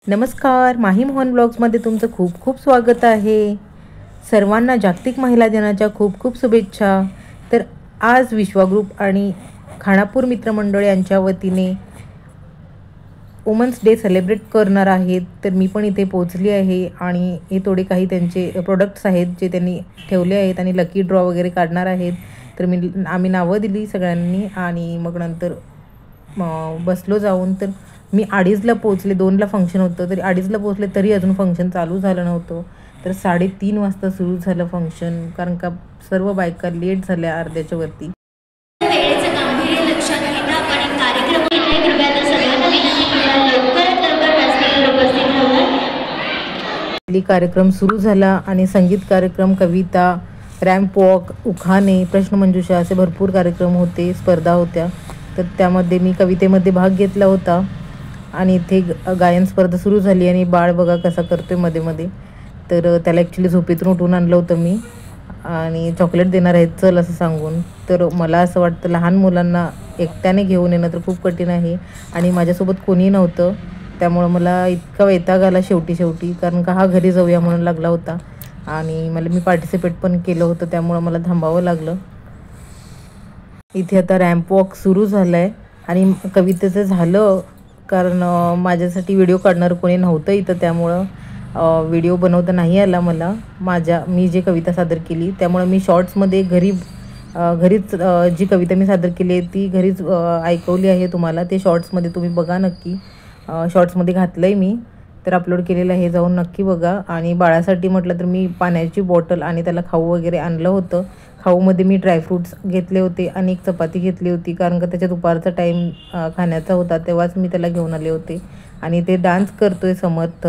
नमस्कार, माही मोहन ब्लॉग्समध्ये तुमचं खूप खूप स्वागत आहे। सर्वांना जागतिक महिला दिनाच्या खूप खूप शुभेच्छा। तर आज विश्वा ग्रुप आणि खानापूर मित्रमंडळ यांच्या वतीने वुमन्स डे सेलिब्रेट करणार आहेत। तर मी पण इथे पोहोचली आहे आणि हे थोडे काही त्यांचे प्रोडक्ट्स आहेत जे त्यांनी ठेवले आहेत आणि लकी ड्रॉ वगैरे काढणार आहेत। तर आम्ही नावं दिली सगळ्यांनी आणि मग नंतर बसलो जाऊन। तर मी 2:30ला पोहोचले, 2ला फंक्शन होतं तरी 2:30ला पोहोचले तरी अजून फंक्शन चालू झालं नव्हतं। तर 3:30 वाजता सुरू झालं फंक्शन, कारण का सर्व बायका लेट झाल्या अर्ध्याच्या वरती। वेळेचं गांभीर्य लक्षात घेता आपण कार्यक्रम इथे कृपया सगळ्यांना विनंती करूया लवकरात लवकर व्यासपीठावर उपस्थित राहावं। कार्यक्रम सुरू झाला आणि संगीत कार्यक्रम, कविता, रॅम्प वॉक, उखाणे, प्रश्नमंजुषा असे भरपूर कार्यक्रम होते, स्पर्धा होत्या। तर त्यामध्ये मी कवितेमध्ये भाग घेतला होता आणि इथे गायन स्पर्धा सुरू झाली आणि बाळ बघा कसा करतोय मध्ये मध्ये। तर त्याला ॲक्च्युली झोपेतून उठवून आणलं होतं मी आणि चॉकलेट देणार आहेत चल असं सांगून। तर मला असं वाटतं लहान मुलांना एकट्याने घेऊन येणं तर खूप कठीण आहे आणि माझ्यासोबत कोणी नव्हतं, त्यामुळं मला इतका वैताग आला शेवटी कारण का हा घरी जाऊया म्हणून लागला होता आणि मी पार्टिसिपेट पण केलं होतं, त्यामुळं मला थांबावं लागलं। इथे आता रॅम्प वॉक सुरू झाला आहे आणि कवितेचं झालं कारण माझ्यासाठी व्हिडिओ काढणारं कोणी नव्हतं इथं, त्यामुळं व्हिडिओ बनवता नाही आला मला। मी जे कविता सादर केली त्यामुळं मी शॉर्ट्समध्ये घरीच जी कविता मी सादर केली आहे ती घरीच ऐकवली आहे तुम्हाला। ते शॉर्ट्समध्ये तुम्ही बघा नक्की, शॉर्ट्समध्ये घातलं आहे मी, तर अपलोड केलेलं आहे, जाऊन नक्की बघा। आणि बाळासाठी म्हटलं तर मी पाण्याची बॉटल आणि त्याला खाऊ वगैरे आणलं होतं। खाऊमध्ये मी ड्रायफ्रूट्स घेतले होते आणि एक चपाती घेतली होती, कारण का त्याच्या दुपारचा टाईम खाण्याचा होता तेव्हाच मी त्याला घेऊन आले होते। आणि ते डान्स करतोय समर्थ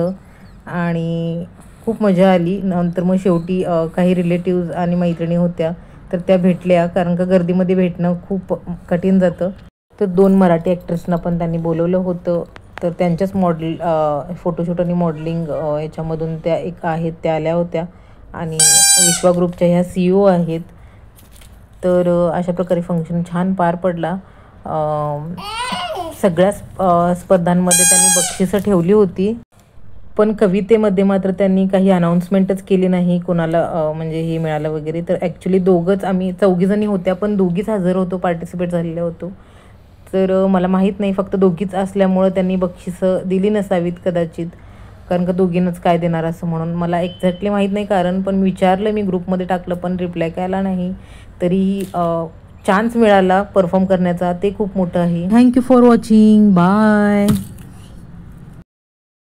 आणि खूप मजा आली। नंतर मग शेवटी काही रिलेटिव्ज आणि मैत्रिणी होत्या तर त्या भेटल्या, कारण का गर्दीमध्ये भेटणं खूप कठीण जातं। तर 2 मराठी ॲक्टर्सना पण त्यांनी बोलवलं होतं, तर त्यांच्याच फोटोशूट आणि मॉडेलिंग याच्यामधून त्या एक आहेत त्या आल्या होत्या आणि विश्वा ग्रुपच्या ह्या CEO आहेत। तर अशा प्रकारे फंक्शन छान पार पडला। सगळ्या स्पर्धांमध्ये त्यांनी बक्षिसं ठेवली होती, पण कवितेमध्ये मात्र त्यांनी काही अनाऊन्समेंटच केली नाही कोणाला म्हणजे हे मिळालं वगैरे। तर ॲक्च्युली आम्ही 4 जणी होत्या, पण 2घीच हजर होतो, पार्टिसिपेट झालेले होतो। तर मला माहीत नाही, फक्त 2घीच असल्यामुळं त्यांनी बक्षिसं दिली नसावीत कदाचित, कारण का 2घींनाच काय देणार असं म्हणून मला एक्झॅक्टली माहीत नाही कारण, पण विचारलं मी ग्रुपमध्ये टाकलं पण रिप्लाय काय आला नाही। तरीही चान्स मिळाला परफॉर्म करण्याचा, ते खूप मोठं आहे। Thank you for watching, bye.